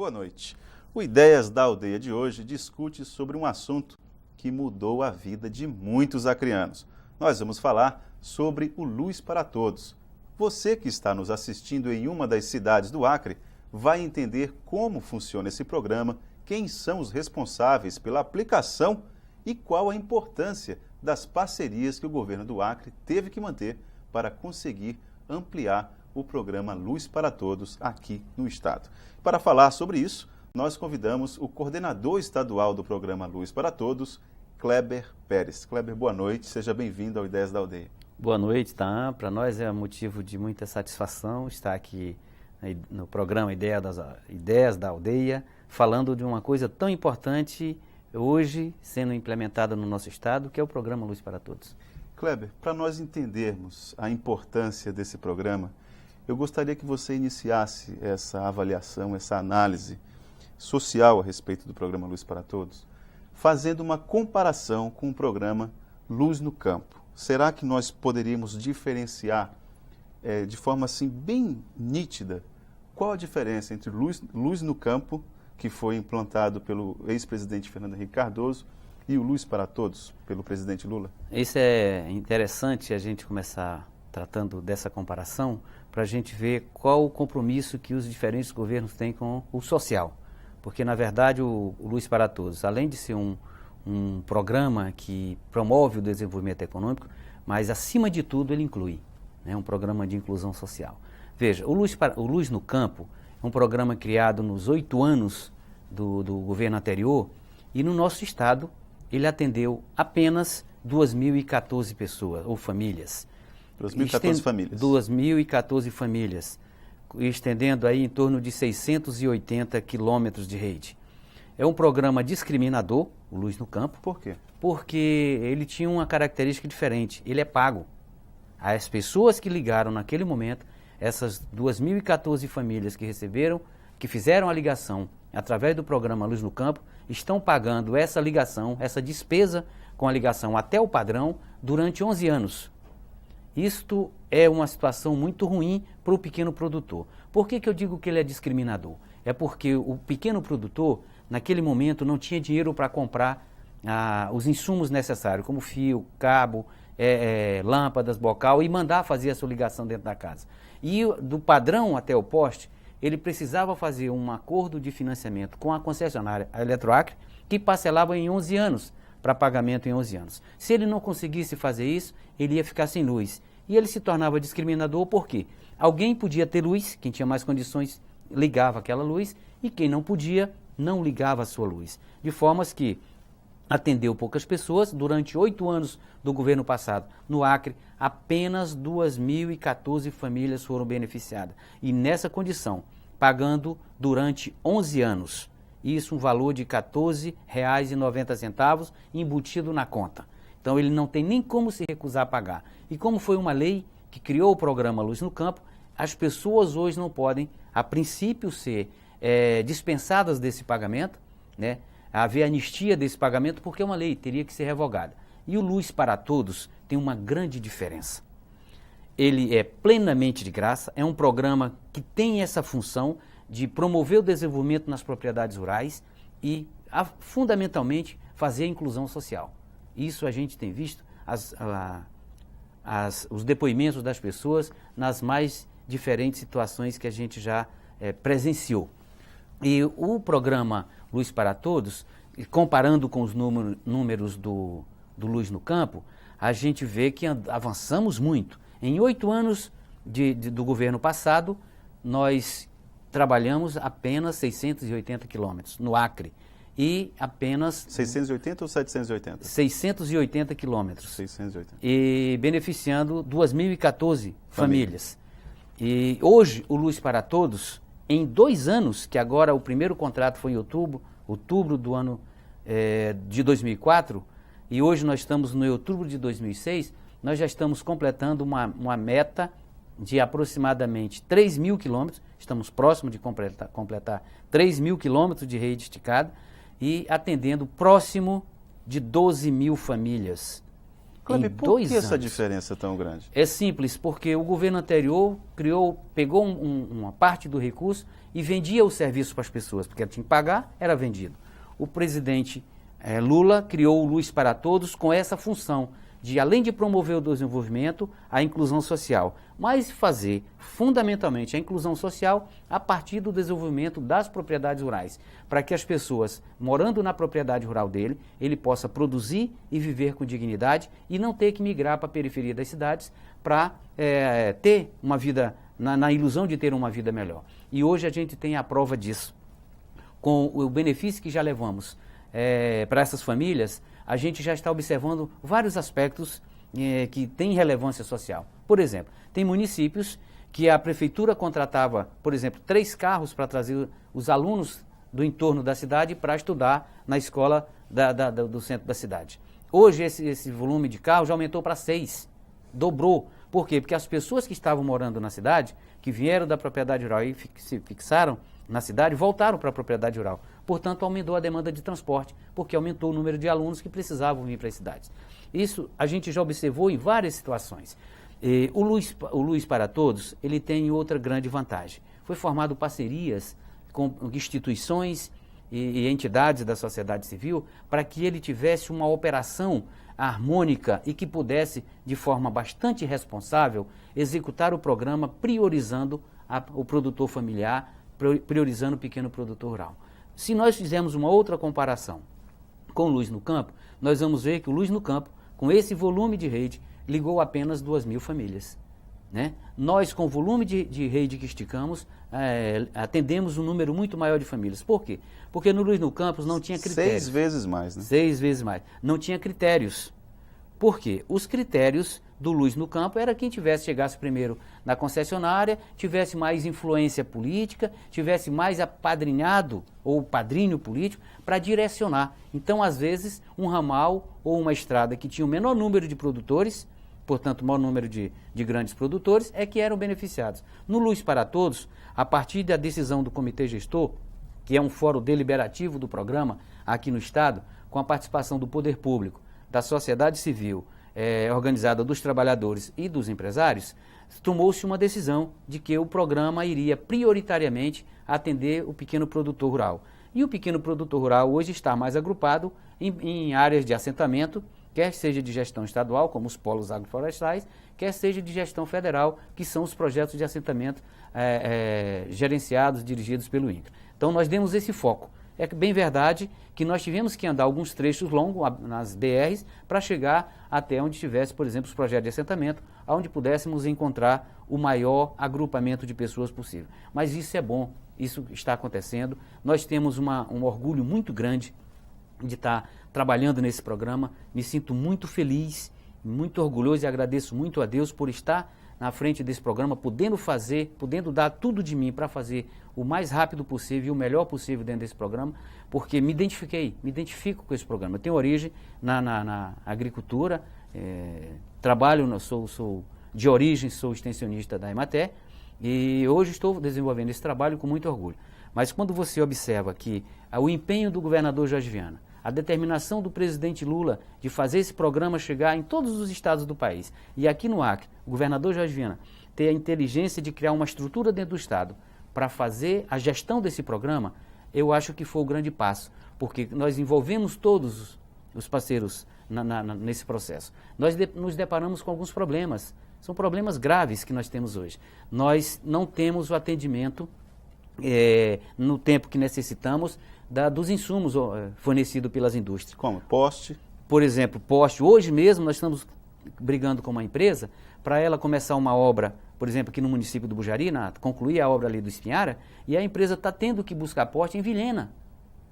boa noite. O Ideias da Aldeia de hoje discute sobre um assunto que mudou a vida de muitos acreanos. Nós vamos falar sobre o Luz para Todos. Você que está nos assistindo em uma das cidades do Acre vai entender como funciona esse programa, quem são os responsáveis pela aplicação e qual a importância das parcerias que o governo do Acre teve que manter para conseguir ampliar o programa Luz para Todos aqui no estado. Para falar sobre isso, nós convidamos o coordenador estadual do programa Luz para Todos, Kleber Pérez. Kleber, boa noite, seja bem-vindo ao Ideias da Aldeia. Boa noite, Taan. Para nós é motivo de muita satisfação estar aqui no programa Ideias da Aldeia, falando de uma coisa tão importante hoje sendo implementada no nosso estado, que é o programa Luz para Todos. Kleber, para nós entendermos a importância desse programa, eu gostaria que você iniciasse essa avaliação, essa análise social a respeito do programa Luz para Todos, fazendo uma comparação com o programa Luz no Campo. Será que nós poderíamos diferenciar de forma assim bem nítida qual a diferença entre Luz no Campo, que foi implantado pelo ex-presidente Fernando Henrique Cardoso, e o Luz para Todos, pelo presidente Lula? Isso é interessante a gente começar tratando dessa comparação, para a gente ver qual o compromisso que os diferentes governos têm com o social. Porque, na verdade, o Luz para Todos, além de ser um programa que promove o desenvolvimento econômico, mas, acima de tudo, ele inclui, né, um programa de inclusão social. Veja, o Luz no Campo é um programa criado nos 8 anos do governo anterior e, no nosso estado, ele atendeu apenas 2.014 pessoas ou famílias. 2.014 famílias. 2.014 famílias, estendendo aí em torno de 680 quilômetros de rede. É um programa discriminador, o Luz no Campo. Por quê? Porque ele tinha uma característica diferente, ele é pago. As pessoas que ligaram naquele momento, essas 2.014 famílias que fizeram a ligação através do programa Luz no Campo, estão pagando essa ligação, essa despesa com a ligação até o padrão durante 11 anos. Isto é uma situação muito ruim para o pequeno produtor. Por que eu digo que ele é discriminador? É porque o pequeno produtor, naquele momento, não tinha dinheiro para comprar os insumos necessários, como fio, cabo, lâmpadas, bocal, e mandar fazer a sua ligação dentro da casa. E do padrão até o poste, ele precisava fazer um acordo de financiamento com a concessionária, a Eletroacre, que parcelava em 11 anos, para pagamento em 11 anos. Se ele não conseguisse fazer isso, ele ia ficar sem luz. E ele se tornava discriminador porque alguém podia ter luz, quem tinha mais condições ligava aquela luz, e quem não podia, não ligava a sua luz. De formas que atendeu poucas pessoas. Durante 8 anos do governo passado, no Acre, apenas 2.014 famílias foram beneficiadas. E nessa condição, pagando durante 11 anos. Isso um valor de R$ 14,90 embutido na conta. Então ele não tem nem como se recusar a pagar. E como foi uma lei que criou o programa Luz no Campo, as pessoas hoje não podem, a princípio, ser dispensadas desse pagamento, né? Haver anistia desse pagamento, porque é uma lei, teria que ser revogada. E o Luz para Todos tem uma grande diferença. Ele é plenamente de graça, é um programa que tem essa função de promover o desenvolvimento nas propriedades rurais e, fundamentalmente, fazer a inclusão social. Isso a gente tem visto, os depoimentos das pessoas nas mais diferentes situações que a gente já presenciou. E o programa Luz para Todos, comparando com os números do Luz no Campo, a gente vê que avançamos muito. Em 8 anos do governo passado, nós trabalhamos apenas 680 quilômetros no Acre e apenas... 680 ou 780? 680 quilômetros. 680. E beneficiando 2.014 famílias. E hoje o Luz para Todos, em 2 anos, que agora o primeiro contrato foi em outubro do ano de 2004, e hoje nós estamos no outubro de 2006, nós já estamos completando uma meta de aproximadamente 3.000 quilômetros, estamos próximos de completar 3.000 quilômetros de rede esticada e atendendo próximo de 12.000 famílias. Kleber, em por 2 que anos. essa diferença tão grande? É simples, porque o governo anterior pegou uma parte do recurso e vendia o serviço para as pessoas, porque tinha que pagar, era vendido. O presidente Lula criou o Luz para Todos com essa função de, além de promover o desenvolvimento, a inclusão social, mas fazer fundamentalmente a inclusão social a partir do desenvolvimento das propriedades rurais, para que as pessoas, morando na propriedade rural dele, ele possa produzir e viver com dignidade e não ter que migrar para a periferia das cidades para ter uma vida, na ilusão de ter uma vida melhor. E hoje a gente tem a prova disso. Com o benefício que já levamos para essas famílias, a gente já está observando vários aspectos que têm relevância social. Por exemplo, tem municípios que a prefeitura contratava, por exemplo, 3 carros para trazer os alunos do entorno da cidade para estudar na escola do centro da cidade. Hoje esse volume de carros já aumentou para 6, dobrou. Por quê? Porque as pessoas que estavam morando na cidade, que vieram da propriedade rural e se fixaram na cidade, voltaram para a propriedade rural. Portanto, aumentou a demanda de transporte, porque aumentou o número de alunos que precisavam vir para as cidades. Isso a gente já observou em várias situações. O Luz para Todos, ele tem outra grande vantagem. Foi formado parcerias com instituições e entidades da sociedade civil para que ele tivesse uma operação harmônica e que pudesse, de forma bastante responsável, executar o programa priorizando o produtor familiar, priorizando o pequeno produtor rural. Se nós fizermos uma outra comparação com Luz no Campo, nós vamos ver que o Luz no Campo, com esse volume de rede, ligou apenas 2.000 famílias. Né? Nós, com o volume de rede que esticamos, atendemos um número muito maior de famílias. Por quê? Porque no Luz no Campos não tinha critérios. 6 vezes mais, né? 6 vezes mais. Não tinha critérios. Por quê? Os critérios do Luz no Campo era quem chegasse primeiro na concessionária, tivesse mais influência política, tivesse mais apadrinhado ou padrinho político para direcionar. Então, às vezes, um ramal ou uma estrada que tinha o menor número de produtores, portanto, o maior número de grandes produtores, é que eram beneficiados. No Luz para Todos, a partir da decisão do Comitê Gestor, que é um fórum deliberativo do programa aqui no Estado, com a participação do Poder Público, da sociedade civil, organizada dos trabalhadores e dos empresários, tomou-se uma decisão de que o programa iria prioritariamente atender o pequeno produtor rural. E o pequeno produtor rural hoje está mais agrupado em áreas de assentamento, quer seja de gestão estadual, como os polos agroflorestais, quer seja de gestão federal, que são os projetos de assentamento gerenciados, dirigidos pelo INCRA. Então, nós demos esse foco. É bem verdade que nós tivemos que andar alguns trechos longos nas BRs para chegar até onde tivesse, por exemplo, os projetos de assentamento, onde pudéssemos encontrar o maior agrupamento de pessoas possível. Mas isso é bom, isso está acontecendo. Nós temos um orgulho muito grande de estar trabalhando nesse programa. Me sinto muito feliz, muito orgulhoso e agradeço muito a Deus por estar na frente desse programa, podendo dar tudo de mim para fazer o mais rápido possível e o melhor possível dentro desse programa, porque me identifico com esse programa. Eu tenho origem na agricultura, sou de origem, sou extensionista da Emater, e hoje estou desenvolvendo esse trabalho com muito orgulho. Mas quando você observa que o empenho do governador Jorge Viana, a determinação do presidente Lula de fazer esse programa chegar em todos os estados do país, e aqui no Acre, o governador Jorge Viana ter a inteligência de criar uma estrutura dentro do estado para fazer a gestão desse programa, eu acho que foi o grande passo, porque nós envolvemos todos os parceiros nesse processo. Nós nos deparamos com alguns problemas, são problemas graves que nós temos hoje. Nós não temos o atendimento no tempo que necessitamos dos insumos fornecidos pelas indústrias. Como? Poste? Por exemplo, poste. Hoje mesmo nós estamos brigando com uma empresa para ela começar uma obra, por exemplo, aqui no município do Bujari, concluir a obra ali do Espinhara, e a empresa está tendo que buscar poste em Vilhena,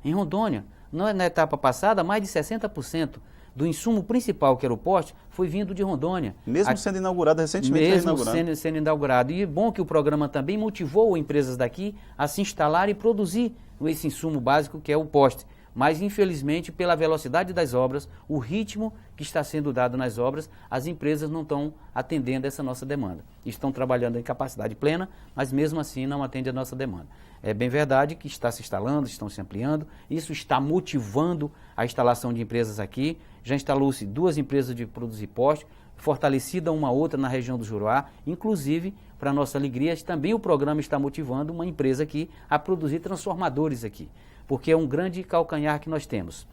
em Rondônia. Na etapa passada, mais de 60% do insumo principal, que era o poste, foi vindo de Rondônia. Mesmo sendo inaugurado recentemente? Mesmo sendo inaugurado. E é bom que o programa também motivou empresas daqui a se instalar e produzir esse insumo básico que é o poste. Mas, infelizmente, pela velocidade das obras, o ritmo que está sendo dado nas obras, as empresas não estão atendendo essa nossa demanda. Estão trabalhando em capacidade plena, mas mesmo assim não atende a nossa demanda. É bem verdade que está se instalando, estão se ampliando, isso está motivando a instalação de empresas aqui. Já instalou-se 2 empresas de produzir poste, fortalecida uma outra na região do Juruá, inclusive, para nossa alegria, também o programa está motivando uma empresa aqui a produzir transformadores aqui, porque é um grande calcanhar que nós temos.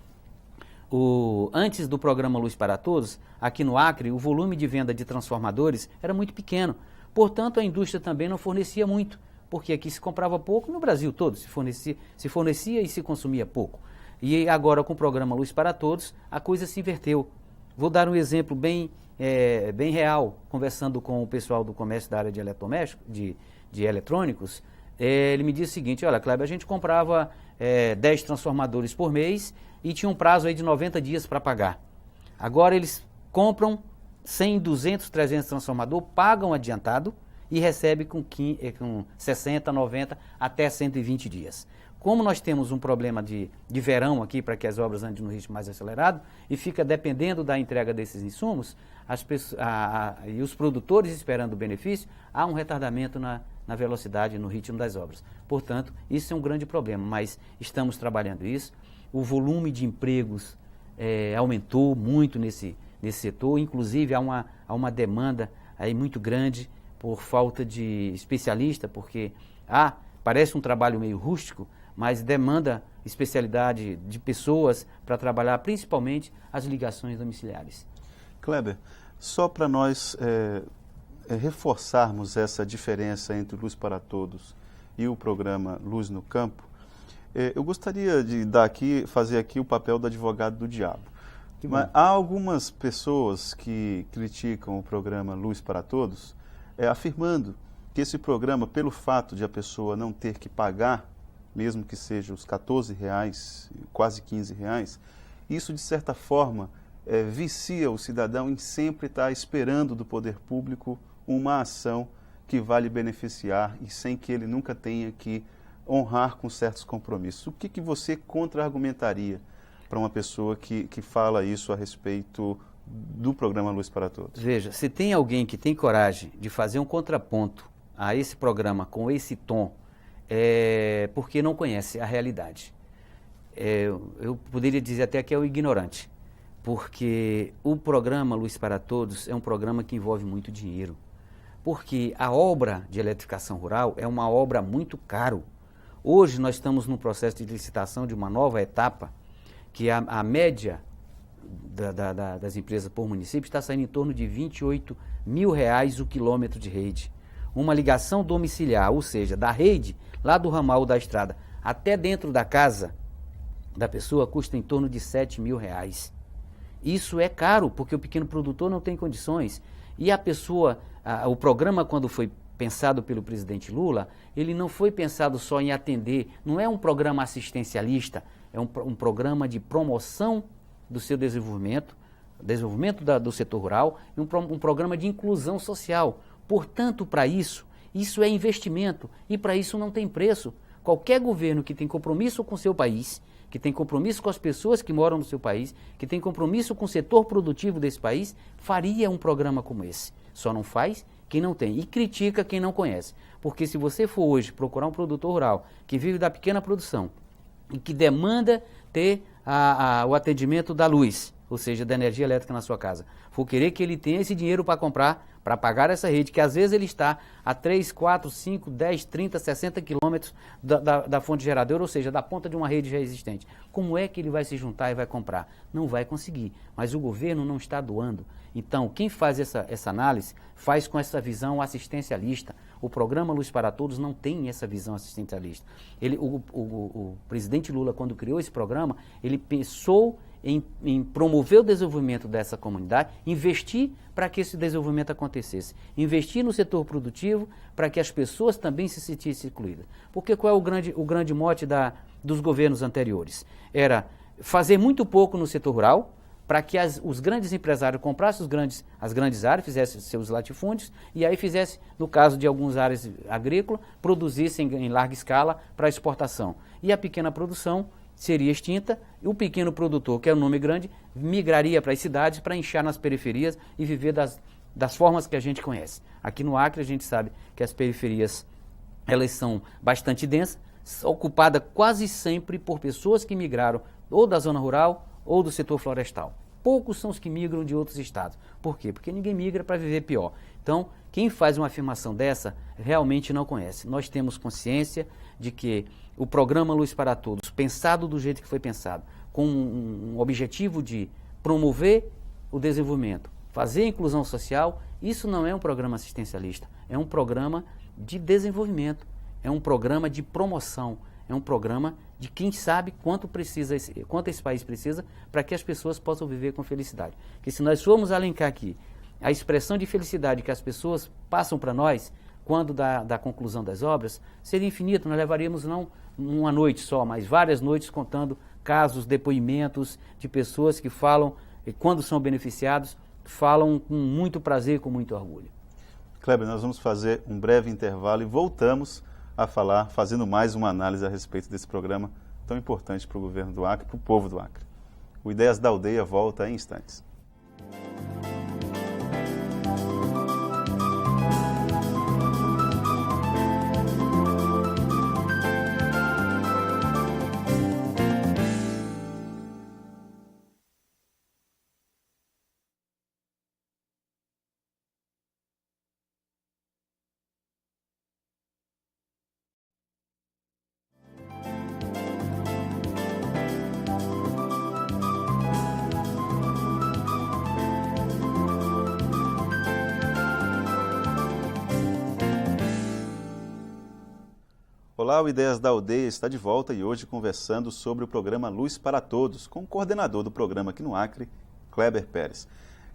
Antes do programa Luz para Todos, aqui no Acre, o volume de venda de transformadores era muito pequeno, portanto a indústria também não fornecia muito, porque aqui se comprava pouco, no Brasil todo se fornecia e se consumia pouco. E agora com o programa Luz para Todos, a coisa se inverteu. Vou dar um exemplo bem real, conversando com o pessoal do comércio da área de eletrodomésticos, de eletrônicos. Ele me disse o seguinte: olha, Kleber, a gente comprava 10 transformadores por mês e tinha um prazo aí de 90 dias para pagar. Agora eles compram 100, 200, 300 transformadores, pagam adiantado e recebem com 60, 90 até 120 dias. Como nós temos um problema de verão aqui para que as obras andem no ritmo mais acelerado e fica dependendo da entrega desses insumos, e os produtores esperando o benefício, há um retardamento na velocidade, no ritmo das obras. Portanto, isso é um grande problema, mas estamos trabalhando isso. O volume de empregos aumentou muito nesse setor, inclusive há uma demanda aí muito grande por falta de especialista, porque parece um trabalho meio rústico, mas demanda especialidade de pessoas para trabalhar principalmente as ligações domiciliares. Kleber, só para nós reforçarmos essa diferença entre Luz para Todos e o programa Luz no Campo, eu gostaria de fazer aqui o papel do advogado do diabo. Mas há algumas pessoas que criticam o programa Luz para Todos, afirmando que esse programa, pelo fato de a pessoa não ter que pagar, mesmo que seja os R$14, quase R$15, isso de certa forma vicia o cidadão em sempre estar esperando do poder público uma ação que vai lhe beneficiar e sem que ele nunca tenha que honrar com certos compromissos. O que você contra-argumentaria para uma pessoa que fala isso a respeito do programa Luz para Todos? Veja, se tem alguém que tem coragem de fazer um contraponto a esse programa com esse tom, porque não conhece a realidade. Eu poderia dizer até que é o ignorante, porque o programa Luz para Todos é um programa que envolve muito dinheiro, porque a obra de eletrificação rural é uma obra muito cara. Hoje nós estamos no processo de licitação de uma nova etapa, que a média das empresas por município está saindo em torno de R$28 mil o quilômetro de rede. Uma ligação domiciliar, ou seja, da rede, lá do ramal da estrada, até dentro da casa da pessoa, custa em torno de R$7 mil. Isso é caro, porque o pequeno produtor não tem condições. E a pessoa, o programa, quando foi pensado pelo presidente Lula, ele não foi pensado só em atender, não é um programa assistencialista, é um programa de promoção do seu desenvolvimento do setor rural, e um programa de inclusão social. Portanto, para isso é investimento, e para isso não tem preço. Qualquer governo que tem compromisso com o seu país, que tem compromisso com as pessoas que moram no seu país, que tem compromisso com o setor produtivo desse país, faria um programa como esse. Só não faz quem não tem e critica quem não conhece. Porque se você for hoje procurar um produtor rural que vive da pequena produção e que demanda ter o atendimento da luz, ou seja, da energia elétrica na sua casa, for querer que ele tenha esse dinheiro para comprar, para pagar essa rede, que às vezes ele está a 3, 4, 5, 10, 30, 60 quilômetros da fonte geradora, ou seja, da ponta de uma rede já existente. Como é que ele vai se juntar e vai comprar? Não vai conseguir, mas o governo não está doando. Então, quem faz essa análise, faz com essa visão assistencialista. O programa Luz para Todos não tem essa visão assistencialista. O presidente Lula, quando criou esse programa, ele pensou em promover o desenvolvimento dessa comunidade, investir para que esse desenvolvimento acontecesse, investir no setor produtivo para que as pessoas também se sentissem incluídas. Porque qual é o grande mote dos governos anteriores? Era fazer muito pouco no setor rural, para que os grandes empresários comprassem as grandes áreas, fizessem seus latifúndios, e aí fizessem, no caso de algumas áreas agrícolas, produzissem em larga escala para exportação. E a pequena produção seria extinta, e o pequeno produtor, que é um nome grande, migraria para as cidades para inchar nas periferias e viver das formas que a gente conhece. Aqui no Acre a gente sabe que as periferias elas são bastante densas, ocupadas quase sempre por pessoas que migraram ou da zona rural ou do setor florestal. Poucos são os que migram de outros estados. Por quê? Porque ninguém migra para viver pior. Então, quem faz uma afirmação dessa realmente não conhece. Nós temos consciência de que o programa Luz para Todos, pensado do jeito que foi pensado, com um objetivo de promover o desenvolvimento, fazer a inclusão social, isso não é um programa assistencialista, é um programa de desenvolvimento, é um programa de promoção, é um programa de quem sabe quanto esse país precisa para que as pessoas possam viver com felicidade. Porque se nós formos alencar aqui a expressão de felicidade que as pessoas passam para nós quando da conclusão das obras, seria infinito, nós levaríamos não uma noite só, mas várias noites contando casos, depoimentos de pessoas que falam, e quando são beneficiados, falam com muito prazer, com muito orgulho. Kleber, nós vamos fazer um breve intervalo e voltamos a falar, fazendo mais uma análise a respeito desse programa tão importante para o governo do Acre, para o povo do Acre. O Ideias da Aldeia volta em instantes. Olá, o Ideias da Aldeia está de volta e hoje conversando sobre o programa Luz para Todos, com o coordenador do programa aqui no Acre, Kleber Pérez.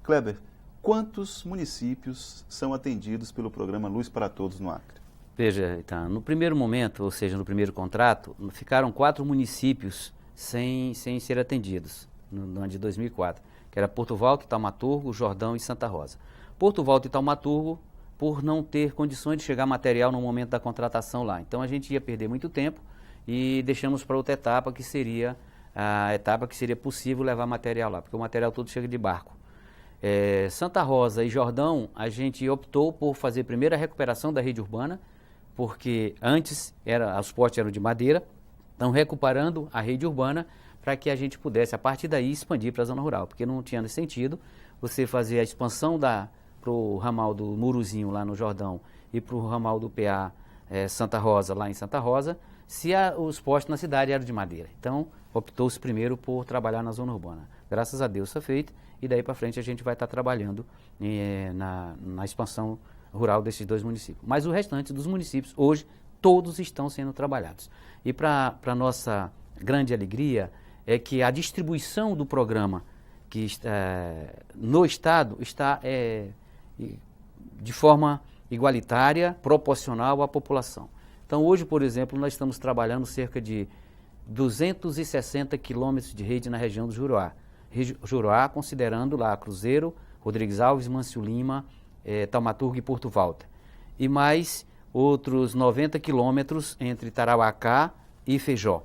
Kleber, quantos municípios são atendidos pelo programa Luz para Todos no Acre? Veja, então, no primeiro momento, ou seja, no primeiro contrato, ficaram 4 municípios sem ser atendidos, no ano de 2004, que era Porto Volta, Taumaturgo, Jordão e Santa Rosa. Porto Volta e Taumaturgo, por não ter condições de chegar material no momento da contratação lá. Então a gente ia perder muito tempo e deixamos para outra etapa, que seria a etapa que seria possível levar material lá, porque o material todo chega de barco. Santa Rosa e Jordão, a gente optou por fazer primeiro a recuperação da rede urbana, porque antes os postes eram de madeira, então recuperando a rede urbana para que a gente pudesse, a partir daí, expandir para a zona rural, porque não tinha sentido você fazer a expansão para o ramal do Muruzinho lá no Jordão e para o ramal do PA Santa Rosa lá em Santa Rosa, se os postos na cidade eram de madeira. Então, optou-se primeiro por trabalhar na zona urbana. Graças a Deus está feito e daí para frente a gente vai estar trabalhando na expansão rural desses 2 municípios. Mas o restante dos municípios, hoje, todos estão sendo trabalhados. E para nossa grande alegria é que a distribuição do programa que no Estado está de forma igualitária, proporcional à população. Então, hoje, por exemplo, nós estamos trabalhando cerca de 260 quilômetros de rede na região do Juruá. Juruá, considerando lá Cruzeiro, Rodrigues Alves, Mâncio Lima, Taumaturgo e Porto Volta. E mais outros 90 quilômetros entre Tarauacá e Feijó.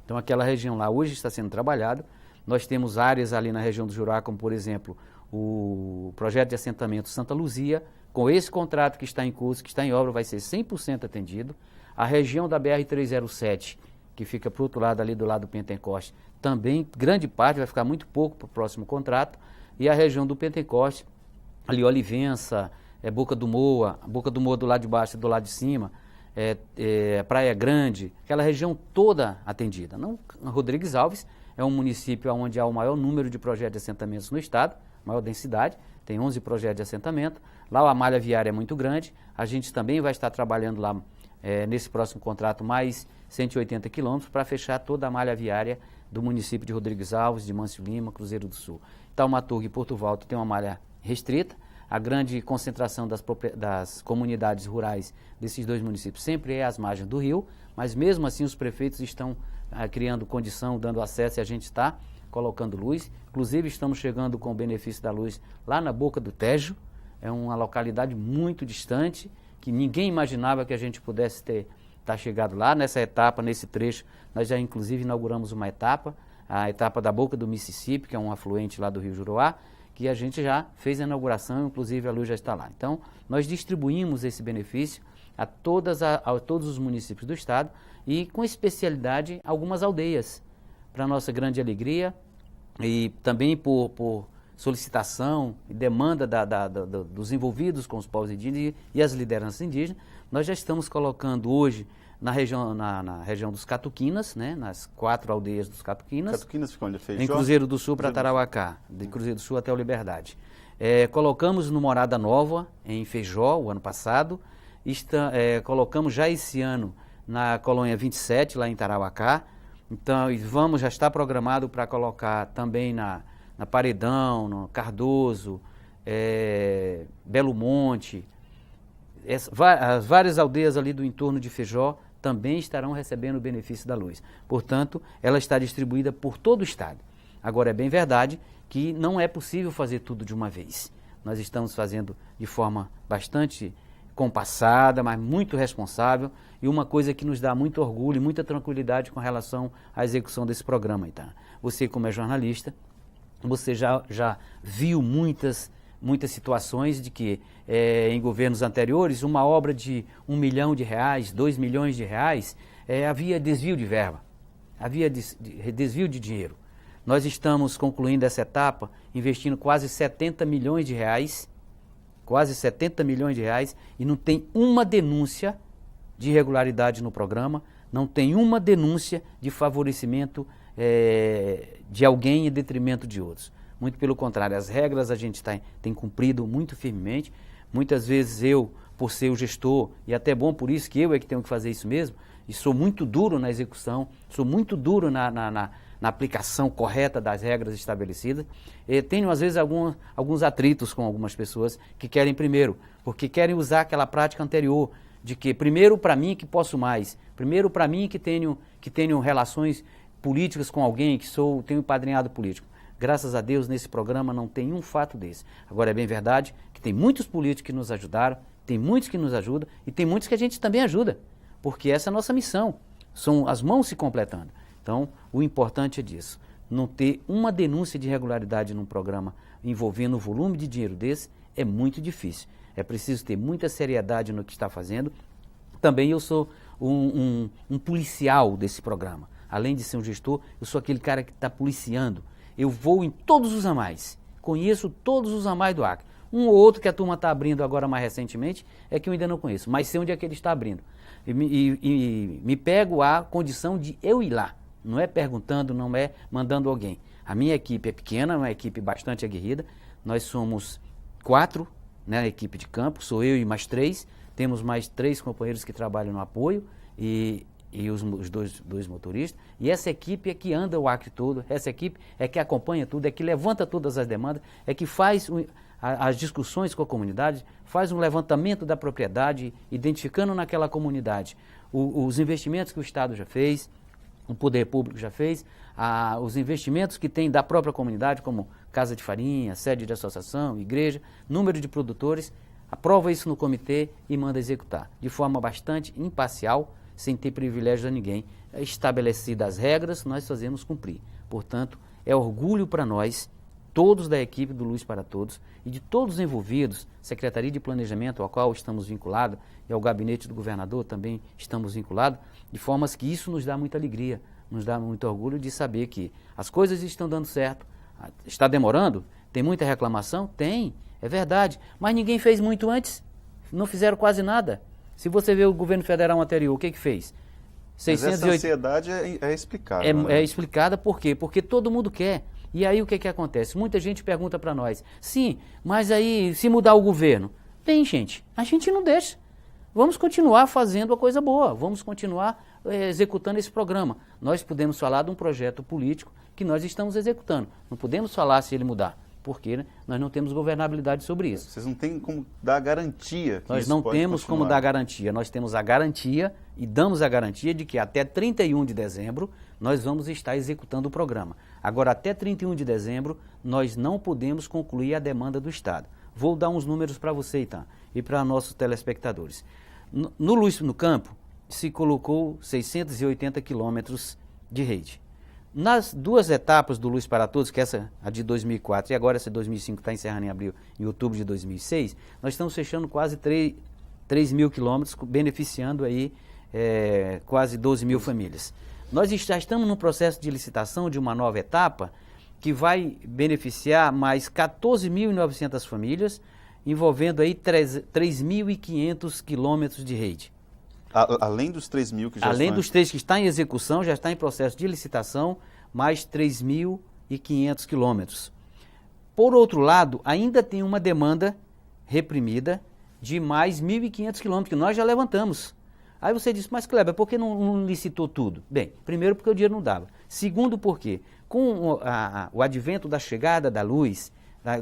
Então, aquela região lá hoje está sendo trabalhada. Nós temos áreas ali na região do Juruá, como, por exemplo, o projeto de assentamento Santa Luzia. Com esse contrato que está em curso, que está em obra, vai ser 100% atendido. A região da BR-307, que fica para o outro lado, ali do lado do Pentecoste, também, grande parte, vai ficar muito pouco para o próximo contrato. E a região do Pentecoste, ali Olivença, Boca do Moa do lado de baixo e do lado de cima, Praia Grande, aquela região toda atendida. Não, Rodrigues Alves é um município onde há o maior número de projetos de assentamentos no estado, maior densidade, tem 11 projetos de assentamento. Lá a malha viária é muito grande, a gente também vai estar trabalhando lá nesse próximo contrato mais 180 quilômetros para fechar toda a malha viária do município de Rodrigues Alves, de Mâncio Lima, Cruzeiro do Sul. Taumaturgo e Porto Volta tem uma malha restrita, a grande concentração das comunidades rurais desses 2 municípios sempre é às margens do rio, mas mesmo assim os prefeitos estão criando condição, dando acesso, e a gente está colocando luz. Inclusive estamos chegando com o benefício da luz lá na Boca do Tejo, é uma localidade muito distante, que ninguém imaginava que a gente pudesse ter está chegado lá nessa etapa, nesse trecho. Nós já inclusive inauguramos uma etapa, a etapa da Boca do Mississippi, que é um afluente lá do Rio Juruá, que a gente já fez a inauguração, inclusive a luz já está lá. Então, nós distribuímos esse benefício a todos os municípios do estado e com especialidade algumas aldeias, para nossa grande alegria e também por solicitação e demanda dos envolvidos com os povos indígenas e as lideranças indígenas. Nós já estamos colocando hoje na região dos Catuquinas, né, nas 4 aldeias dos Catuquinas. Catuquinas ficam onde? Feijó? Em Cruzeiro do Sul para Tarauacá, de Cruzeiro do Sul até o Liberdade. Colocamos no Morada Nova, em Feijó, o ano passado. Colocamos já esse ano na Colônia 27, lá em Tarauacá. Então, já está programado para colocar também na Paredão, no Cardoso, Belo Monte. As várias aldeias ali do entorno de Feijó também estarão recebendo o benefício da luz. Portanto, ela está distribuída por todo o estado. Agora, é bem verdade que não é possível fazer tudo de uma vez. Nós estamos fazendo de forma bastante compassada, mas muito responsável, e uma coisa que nos dá muito orgulho e muita tranquilidade com relação à execução desse programa. Então, você, como é jornalista, você já viu muitas situações de que em governos anteriores, uma obra de R$1 milhão, R$2 milhões, havia desvio de verba, havia desvio de dinheiro. Nós estamos concluindo essa etapa, investindo quase R$70 milhões, e não tem uma denúncia de irregularidade no programa, não tem uma denúncia de favorecimento de alguém em detrimento de outros. Muito pelo contrário, as regras a gente tem cumprido muito firmemente. Muitas vezes eu, por ser o gestor, e até bom por isso que eu é que tenho que fazer isso mesmo, e sou muito duro na execução, sou muito duro na aplicação correta das regras estabelecidas. Tenho, às vezes, alguns atritos com algumas pessoas que querem primeiro, porque querem usar aquela prática anterior, de que primeiro para mim que posso mais, primeiro para mim que tenho relações políticas com alguém, tenho padrinhado político. Graças a Deus, nesse programa não tem um fato desse. Agora, é bem verdade que tem muitos políticos que nos ajudaram, tem muitos que nos ajudam e tem muitos que a gente também ajuda, porque essa é a nossa missão, são as mãos se completando. Então, o importante é disso, não ter uma denúncia de irregularidade num programa envolvendo um volume de dinheiro desse é muito difícil. É preciso ter muita seriedade no que está fazendo. Também eu sou um policial desse programa. Além de ser um gestor, eu sou aquele cara que está policiando. Eu vou em todos os ramais, conheço todos os ramais do Acre. Um ou outro que a turma está abrindo agora mais recentemente é que eu ainda não conheço, mas sei onde é que ele está abrindo. E me pego à condição de eu ir lá. Não é perguntando, não é mandando alguém. A minha equipe é pequena, é uma equipe bastante aguerrida. Nós somos 4, né, a equipe de campo, sou eu e mais 3. Temos mais 3 companheiros que trabalham no apoio e os dois motoristas. E essa equipe é que anda o Acre todo, essa equipe é que acompanha tudo, é que levanta todas as demandas, é que faz as discussões com a comunidade, faz um levantamento da propriedade, identificando naquela comunidade os investimentos que o Estado já fez, o poder público já fez, os investimentos que tem da própria comunidade, como casa de farinha, sede de associação, igreja, número de produtores, aprova isso no comitê e manda executar, de forma bastante imparcial, sem ter privilégio a ninguém. Estabelecidas as regras, nós fazemos cumprir. Portanto, é orgulho para nós, todos da equipe do Luz para Todos e de todos os envolvidos, Secretaria de Planejamento, ao qual estamos vinculados, e ao gabinete do governador também estamos vinculados, de formas que isso nos dá muita alegria, nos dá muito orgulho de saber que as coisas estão dando certo. Está demorando? Tem muita reclamação? Tem, é verdade, mas ninguém fez muito antes, não fizeram quase nada. Se você vê o governo federal anterior, o que fez? Mas essa ansiedade é explicada. É explicada por quê? Porque todo mundo quer. E aí o que acontece? Muita gente pergunta para nós, sim, mas aí se mudar o governo? Tem, gente, a gente não deixa. Vamos continuar fazendo a coisa boa, vamos continuar executando esse programa. Nós podemos falar de um projeto político que nós estamos executando. Não podemos falar se ele mudar, porque né, nós não temos governabilidade sobre isso. Vocês não têm como dar garantia que nós não temos como dar garantia. Nós temos a garantia e damos a garantia de que até 31 de dezembro nós vamos estar executando o programa. Agora, até 31 de dezembro, nós não podemos concluir a demanda do Estado. Vou dar uns números para você, então, e para nossos telespectadores. No Luz no Campo, se colocou 680 quilômetros de rede. Nas duas etapas do Luz para Todos, que essa a de 2004 e agora essa de 2005 está encerrando em outubro de 2006, nós estamos fechando quase 3 mil quilômetros, beneficiando aí quase 12 mil famílias. Nós já estamos no processo de licitação de uma nova etapa que vai beneficiar mais 14.900 famílias, envolvendo aí 3.500 quilômetros de rede. Além dos 3 mil que já Além estão... dos 3 que estão em execução, já está em processo de licitação, mais 3.500 quilômetros. Por outro lado, ainda tem uma demanda reprimida de mais 1.500 quilômetros, que nós já levantamos. Aí você diz, mas Kleber, por que não licitou tudo? Bem, primeiro porque o dinheiro não dava. Segundo porque, com o advento da chegada da luz,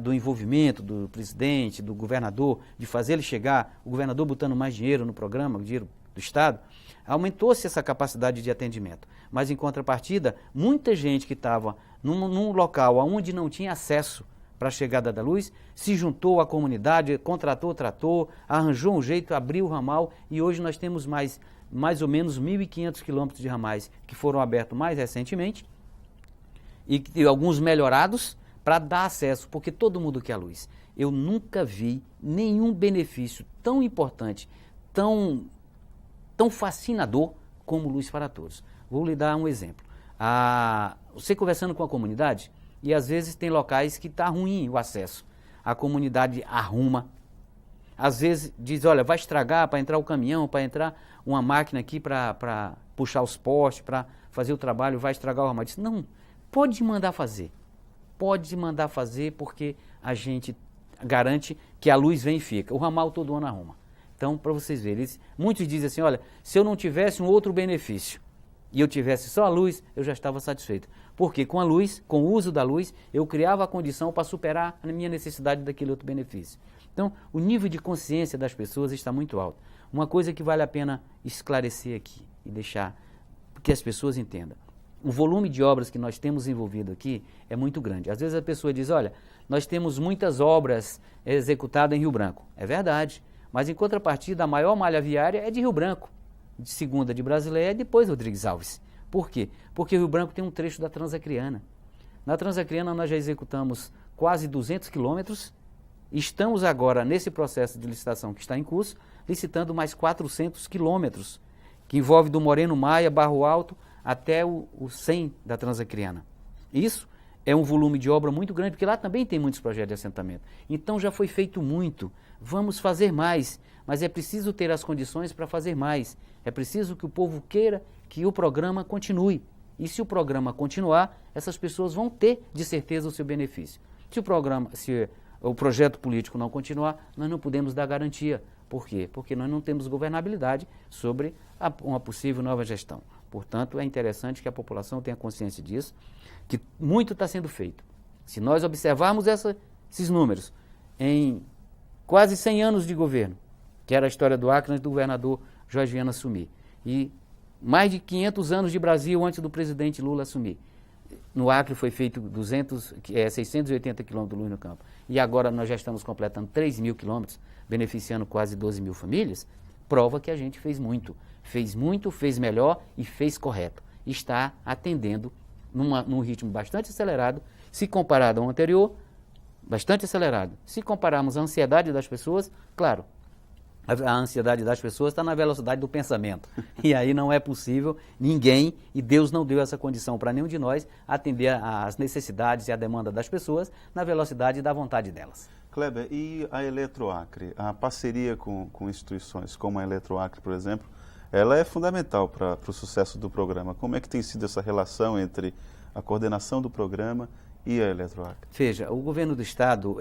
do envolvimento do presidente, do governador, de fazer ele chegar, o governador botando mais dinheiro no programa, o dinheiro do Estado, aumentou-se essa capacidade de atendimento. Mas, em contrapartida, muita gente que estava num local onde não tinha acesso para a chegada da luz, se juntou à comunidade, contratou trator, arranjou um jeito, abriu o ramal e hoje nós temos mais ou menos 1.500 quilômetros de ramais que foram abertos mais recentemente e alguns melhorados para dar acesso, porque todo mundo quer a luz. Eu nunca vi nenhum benefício tão importante, tão fascinador como Luz para Todos. Vou lhe dar um exemplo. Você conversando com a comunidade, e às vezes tem locais que está ruim o acesso. A comunidade arruma. Às vezes diz, olha, vai estragar para entrar o caminhão, para entrar uma máquina aqui para puxar os postes, para fazer o trabalho, vai estragar o ramal. Diz, não, pode mandar fazer. Pode mandar fazer porque a gente garante que a luz vem e fica. O ramal todo ano arruma. Então, para vocês verem, muitos dizem assim, olha, se eu não tivesse um outro benefício e eu tivesse só a luz, eu já estava satisfeito. Porque com a luz, com o uso da luz, eu criava a condição para superar a minha necessidade daquele outro benefício. Então, o nível de consciência das pessoas está muito alto. Uma coisa que vale a pena esclarecer aqui e deixar que as pessoas entendam. O volume de obras que nós temos envolvido aqui é muito grande. Às vezes a pessoa diz, olha, nós temos muitas obras executadas em Rio Branco. É verdade. Mas, em contrapartida, a maior malha viária é de Rio Branco, de segunda de Brasileia e depois Rodrigues Alves. Por quê? Porque Rio Branco tem um trecho da Transacriana. Na Transacriana nós já executamos quase 200 quilômetros. Estamos agora, nesse processo de licitação que está em curso, licitando mais 400 quilômetros, que envolve do Moreno Maia, Barro Alto, até o 100 da Transacriana. Isso é um volume de obra muito grande, porque lá também tem muitos projetos de assentamento. Então já foi feito muito. Vamos fazer mais, mas é preciso ter as condições para fazer mais. É preciso que o povo queira que o programa continue. E se o programa continuar, essas pessoas vão ter, de certeza, o seu benefício. Se o projeto político não continuar, nós não podemos dar garantia. Por quê? Porque nós não temos governabilidade sobre uma possível nova gestão. Portanto, é interessante que a população tenha consciência disso, que muito está sendo feito. Se nós observarmos esses números em quase 100 anos de governo, que era a história do Acre antes do governador Jorge Viana assumir, e mais de 500 anos de Brasil antes do presidente Lula assumir. No Acre foi feito 680 quilômetros de luz no campo. E agora nós já estamos completando 3 mil quilômetros, beneficiando quase 12 mil famílias. Prova que a gente fez muito, fez melhor e fez correto. Está atendendo num ritmo bastante acelerado, se comparado ao anterior, bastante acelerado. Se compararmos a ansiedade das pessoas, claro, a ansiedade das pessoas está na velocidade do pensamento. E aí não é possível ninguém, e Deus não deu essa condição para nenhum de nós, atender às necessidades e à demanda das pessoas na velocidade e da vontade delas. Kleber, e a Eletroacre, a parceria com instituições como a Eletroacre, por exemplo, ela é fundamental para o sucesso do programa. Como é que tem sido essa relação entre a coordenação do programa e a Eletroacre? Veja, o governo do Estado,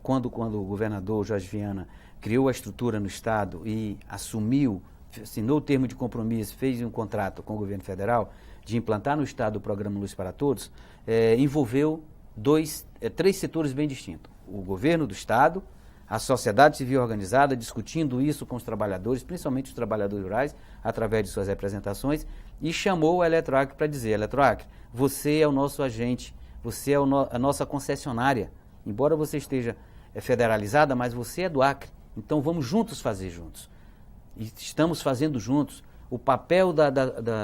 quando o governador Jorge Viana criou a estrutura no Estado e assinou o termo de compromisso, fez um contrato com o governo federal de implantar no Estado o programa Luz para Todos, envolveu três setores bem distintos. O governo do Estado, a sociedade civil organizada, discutindo isso com os trabalhadores, principalmente os trabalhadores rurais, através de suas representações, e chamou a Eletroacre para dizer, Eletroacre, você é o nosso agente, você é a nossa concessionária, embora você esteja federalizada, mas você é do Acre, então vamos juntos fazer juntos. E estamos fazendo juntos. o papel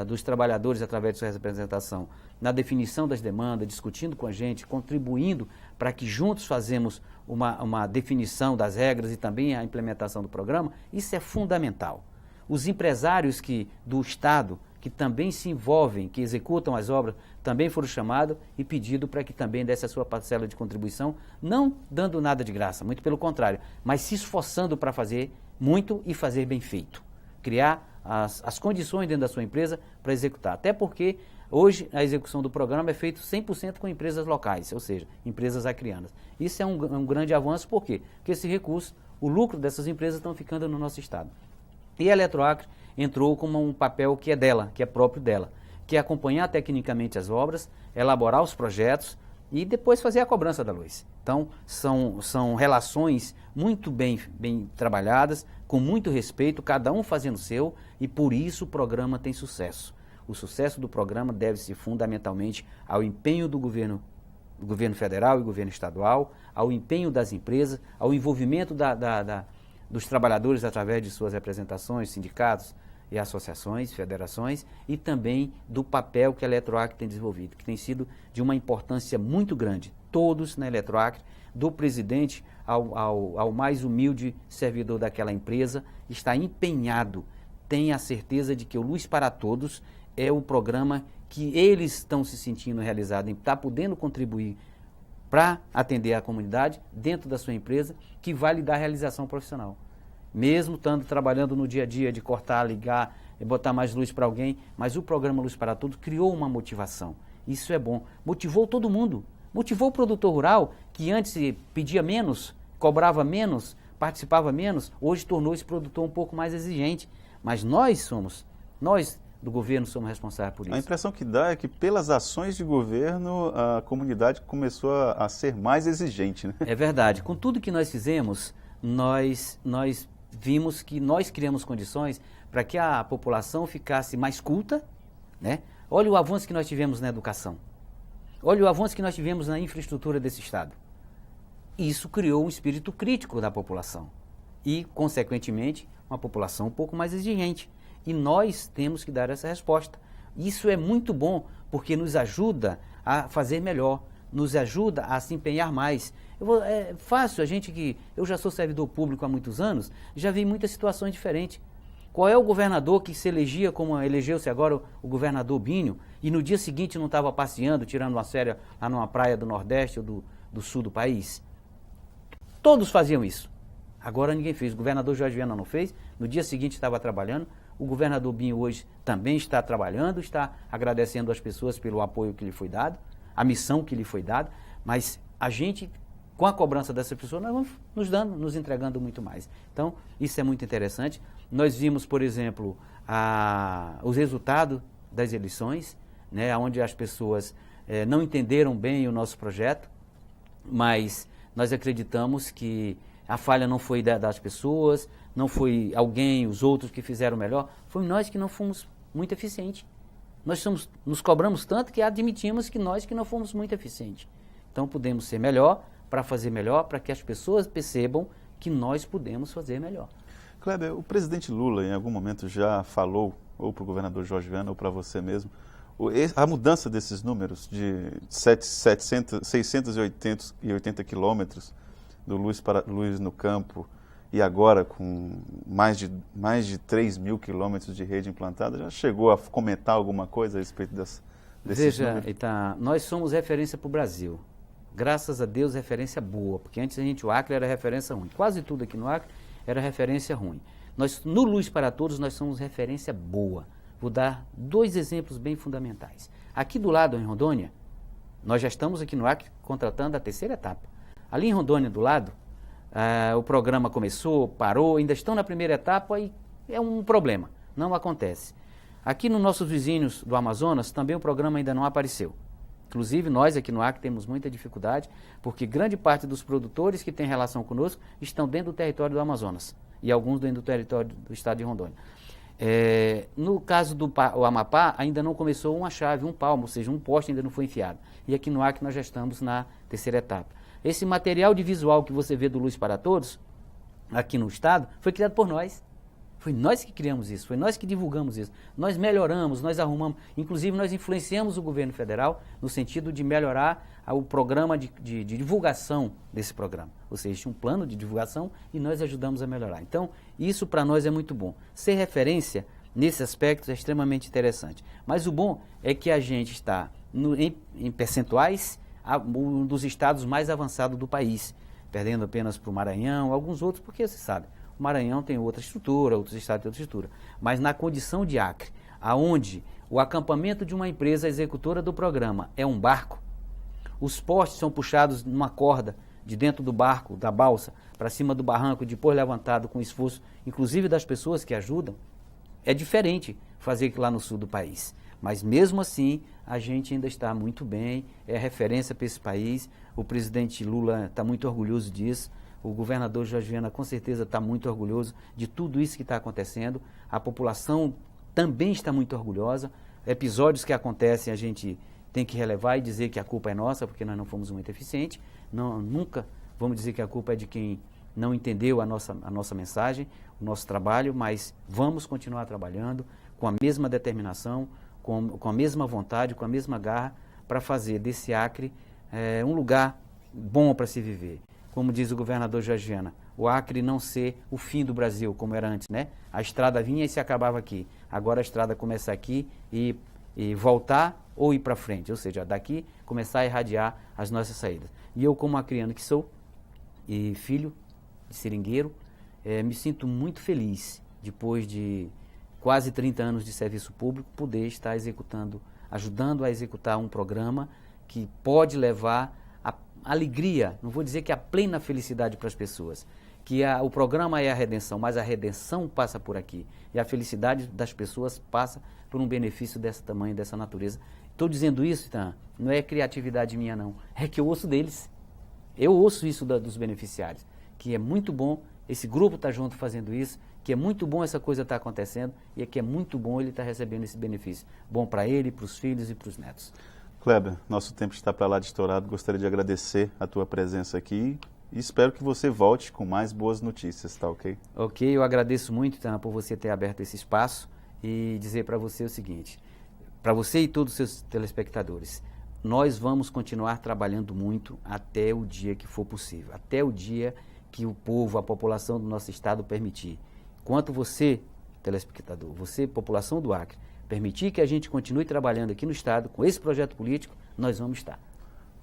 dos trabalhadores através de sua representação na definição das demandas, discutindo com a gente, contribuindo para que juntos fazemos uma definição das regras e também a implementação do programa, isso é fundamental. Os empresários do Estado, que também se envolvem, que executam as obras, também foram chamados e pedido para que também desse a sua parcela de contribuição, não dando nada de graça, muito pelo contrário, mas se esforçando para fazer muito e fazer bem feito. Criar as condições dentro da sua empresa para executar. Até porque hoje a execução do programa é feita 100% com empresas locais, ou seja, empresas acrianas. Isso é um grande avanço, por quê? Porque esse recurso, o lucro dessas empresas estão ficando no nosso estado. E a Eletroacre entrou com um papel que é dela, que é próprio dela, que é acompanhar tecnicamente as obras, elaborar os projetos e depois fazer a cobrança da luz. Então, são relações muito bem trabalhadas, com muito respeito, cada um fazendo o seu, e por isso o programa tem sucesso. O sucesso do programa deve-se fundamentalmente ao empenho do governo federal e governo estadual, ao empenho das empresas, ao envolvimento dos trabalhadores através de suas representações, sindicatos e associações, federações, e também do papel que a Eletroacre tem desenvolvido, que tem sido de uma importância muito grande. Todos na Eletroacre, do presidente ao mais humilde servidor daquela empresa, está empenhado, tem a certeza de que o Luz para Todos é o programa que eles estão se sentindo realizados, em estar podendo contribuir para atender a comunidade dentro da sua empresa, que vai lhe dar realização profissional. Mesmo estando trabalhando no dia a dia de cortar, ligar, botar mais luz para alguém, mas o programa Luz para Todos criou uma motivação. Isso é bom. Motivou todo mundo. Motivou o produtor rural, que antes pedia menos, cobrava menos, participava menos, hoje tornou esse produtor um pouco mais exigente. Mas nós do governo somos responsáveis por isso. A impressão que dá é que pelas ações de governo a comunidade começou a ser mais exigente, né? É verdade. Com tudo que nós fizemos, nós vimos que nós criamos condições para que a população ficasse mais culta, né? Olha o avanço que nós tivemos na educação. Olha o avanço que nós tivemos na infraestrutura desse Estado. Isso criou um espírito crítico da população e, consequentemente, uma população um pouco mais exigente. E nós temos que dar essa resposta. Isso é muito bom, porque nos ajuda a fazer melhor, nos ajuda a se empenhar mais. É fácil, eu já sou servidor público há muitos anos, já vi muitas situações diferentes. Qual é o governador que se elegia como elegeu-se agora o governador Binho, e no dia seguinte não estava passeando, tirando uma férias lá numa praia do Nordeste ou do Sul do país? Todos faziam isso. Agora ninguém fez. O governador Jorge Viana não fez, no dia seguinte estava trabalhando. O governador Binho hoje também está trabalhando, está agradecendo às pessoas pelo apoio que lhe foi dado, a missão que lhe foi dada, mas a gente, com a cobrança dessas pessoas, nós vamos nos entregando muito mais. Então, isso é muito interessante. Nós vimos, por exemplo, os resultados das eleições, né, onde as pessoas não entenderam bem o nosso projeto, mas nós acreditamos que a falha não foi das pessoas, não foi os outros que fizeram melhor, foi nós que não fomos muito eficientes. Nos cobramos tanto que admitimos que nós que não fomos muito eficientes. Então podemos ser melhor, para fazer melhor, para que as pessoas percebam que nós podemos fazer melhor. Kleber, o presidente Lula em algum momento já falou, ou para o governador Jorge Viana, ou para você mesmo, a mudança desses números de 680 quilômetros do Luz no Campo, e agora com mais de 3.000 quilômetros de rede implantada, já chegou a comentar alguma coisa a respeito desses números? Veja, nós somos referência para o Brasil. Graças a Deus, referência boa, porque antes o Acre era referência ruim. Quase tudo aqui no Acre era referência ruim. No Luz para Todos, nós somos referência boa. Vou dar 2 exemplos bem fundamentais. Aqui do lado, em Rondônia, nós já estamos aqui no Acre contratando a 3ª etapa. Ali em Rondônia, do lado, o programa começou, parou, ainda estão na 1ª etapa e é um problema, não acontece. Aqui nos nossos vizinhos do Amazonas, também o programa ainda não apareceu. Inclusive, nós aqui no Acre temos muita dificuldade, porque grande parte dos produtores que têm relação conosco estão dentro do território do Amazonas e alguns dentro do território do estado de Rondônia. No caso do Amapá, ainda não começou uma chave, um palmo, ou seja, um poste ainda não foi enfiado. E aqui no Acre nós já estamos na 3ª etapa. Esse material de visual que você vê do Luz para Todos, aqui no estado, foi criado por nós. Foi nós que criamos isso, foi nós que divulgamos isso. Nós melhoramos, nós arrumamos, inclusive nós influenciamos o governo federal no sentido de melhorar o programa de divulgação desse programa. Ou seja, tinha um plano de divulgação e nós ajudamos a melhorar. Então, isso para nós é muito bom. Ser referência nesse aspecto é extremamente interessante. Mas o bom é que a gente está, em percentuais, um dos estados mais avançados do país, perdendo apenas para o Maranhão, alguns outros, porque você sabe, o Maranhão tem outra estrutura, outros estados têm outra estrutura. Mas na condição de Acre, aonde o acampamento de uma empresa executora do programa é um barco, os postes são puxados numa corda de dentro do barco, da balsa, para cima do barranco, depois levantado com esforço, inclusive das pessoas que ajudam. É diferente fazer aquilo lá no sul do país. Mas mesmo assim, a gente ainda está muito bem, é referência para esse país. O presidente Lula está muito orgulhoso disso. O governador Jorge Viana com certeza está muito orgulhoso de tudo isso que está acontecendo. A população também está muito orgulhosa. Episódios que acontecem a gente tem que relevar e dizer que a culpa é nossa, porque nós não fomos muito eficientes. Nunca vamos dizer que a culpa é de quem não entendeu a nossa mensagem, o nosso trabalho, mas vamos continuar trabalhando com a mesma determinação, com a mesma vontade, com a mesma garra, para fazer desse Acre um lugar bom para se viver. Como diz o governador Jorge Viana, o Acre não ser o fim do Brasil, como era antes, né? A estrada vinha e se acabava aqui. Agora a estrada começa aqui e voltar ou ir para frente, ou seja, daqui começar a irradiar as nossas saídas. E eu, como acreano que sou, e filho de seringueiro, me sinto muito feliz, depois de quase 30 anos de serviço público, poder estar ajudando a executar um programa que pode levar a alegria, não vou dizer que a plena felicidade para as pessoas, que o programa é a redenção, mas a redenção passa por aqui, e a felicidade das pessoas passa por um benefício desse tamanho, dessa natureza. Estou dizendo isso, então, não é criatividade minha não, é que eu ouço deles, eu ouço isso dos beneficiários, que é muito bom esse grupo estar junto fazendo isso, que é muito bom essa coisa estar acontecendo e que é muito bom ele estar recebendo esse benefício. Bom para ele, para os filhos e para os netos. Kleber, nosso tempo está para lá de estourado. Gostaria de agradecer a tua presença aqui e espero que você volte com mais boas notícias, tá ok? Ok, eu agradeço muito, Tana, por você ter aberto esse espaço e dizer para você o seguinte, para você e todos os seus telespectadores, nós vamos continuar trabalhando muito até o dia que for possível, até o dia que o povo, a população do nosso estado permitir. Enquanto você, telespectador, você, população do Acre, permitir que a gente continue trabalhando aqui no estado com esse projeto político, nós vamos estar.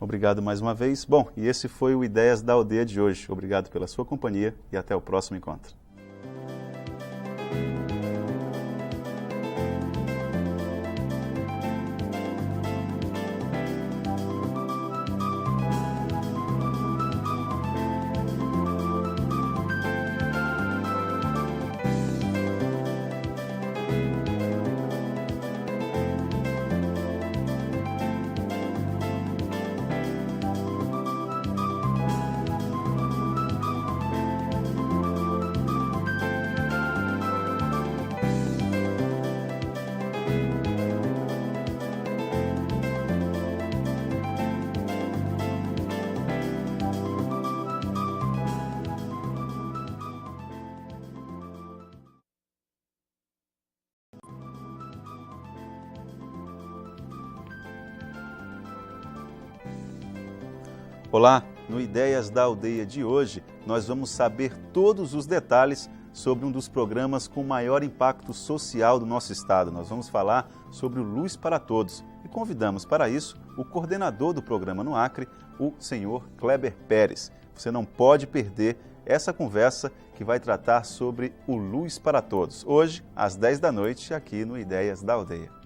Obrigado mais uma vez. Bom, e esse foi o Ideias da Aldeia de hoje. Obrigado pela sua companhia e até o próximo encontro. Olá, no Ideias da Aldeia de hoje, nós vamos saber todos os detalhes sobre um dos programas com maior impacto social do nosso estado. Nós vamos falar sobre o Luz para Todos e convidamos para isso o coordenador do programa no Acre, o senhor Kleber Pérez. Você não pode perder essa conversa que vai tratar sobre o Luz para Todos, hoje às 10 da noite, aqui no Ideias da Aldeia.